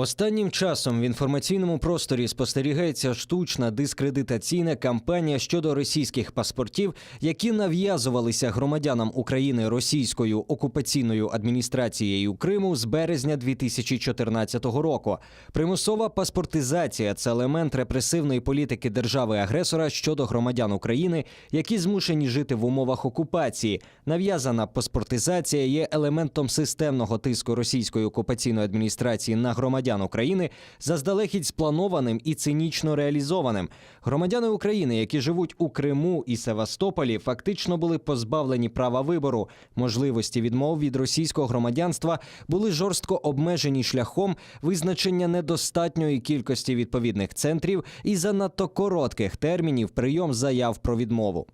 Останнім часом в інформаційному просторі спостерігається штучна дискредитаційна кампанія щодо російських паспортів, які нав'язувалися громадянам України російською окупаційною адміністрацією Криму з березня 2014 року. Примусова паспортизація – це елемент репресивної політики держави-агресора щодо громадян України, які змушені жити в умовах окупації. Нав'язана паспортизація є елементом системного тиску російської окупаційної адміністрації на громадян України, заздалегідь спланованим і цинічно реалізованим. Громадяни України, які живуть у Криму і Севастополі, фактично були позбавлені права вибору. Можливості відмов від російського громадянства були жорстко обмежені шляхом визначення недостатньої кількості відповідних центрів і занадто коротких термінів прийом заяв про відмову.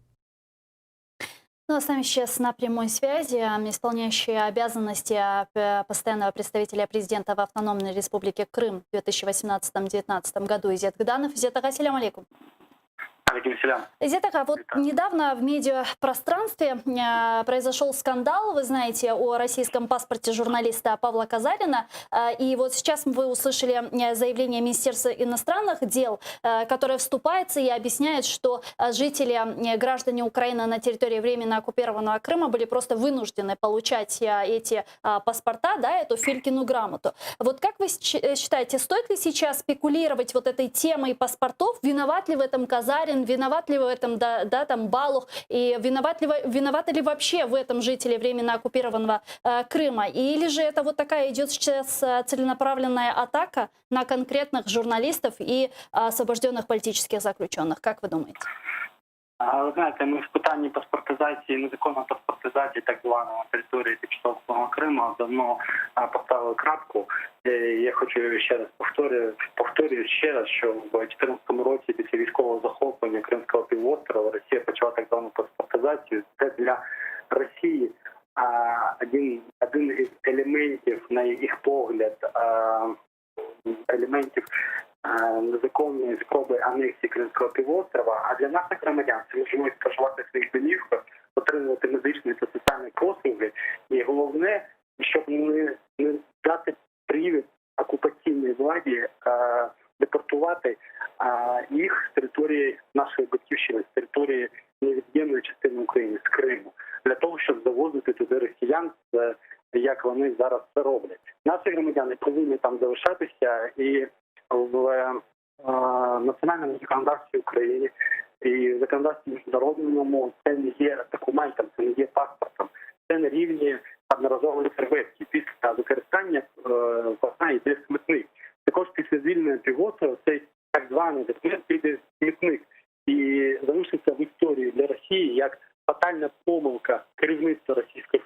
Ну, а с нами сейчас на прямой связи исполняющая обязанности постоянного представителя президента в Автономной Республике Крым в 2018-2019 году Изет Гданов. Изет Ага, салям алейкум. Изет Ага, вот недавно в медиапространстве произошел скандал, вы знаете, о российском паспорте журналиста Павла Казарина. И вот сейчас вы услышали заявление Министерства иностранных дел, которое вступается и объясняет, что жители, граждане Украины на территории временно оккупированного Крыма были просто вынуждены получать эти паспорта, да, эту Филькину грамоту. Вот как вы считаете, стоит ли сейчас спекулировать вот этой темой паспортов? Виноват ли в этом Казарин? Виноват ли в этом там Балух? И виноваты ли вообще в этом жители временно оккупированного Крыма? Или же это вот такая идет сейчас целенаправленная атака на конкретных журналистов и освобожденных политических заключенных? Как вы думаете? Ви знаєте, ми в питанні паспортизації, незаконної паспортизації так званої на території тимчасового Криму давно поставили крапку. Я хочу ще раз повторюю ще раз, що в 2014 році після військового захоплення Кримського півострова Росія почала так звану паспортизацію. Це для Росії один із елементів, на їх погляд, елементів незаконної спроби анексії Кримського півострова, а для наших громадян це можливість проживати в своїх домівках, отримувати медичні та соціальні послуги. І головне, щоб не дати привід окупаційній владі депортувати їх з території нашої батьківщини, з території невід'ємної частини України, з Криму, для того, щоб завозити туди росіян, як вони зараз це роблять. Наші громадяни повинні там залишатися, і в національному законодавстві України і в законодавстві міжнародному це не є документом, це не є паспортом. Це на рівні одноразової серветки. Після використання вона йде смітник. Також після звільнення півострова цей так званий документ піде смітник і залишиться в історії для Росії як фатальна помилка керівництва Російської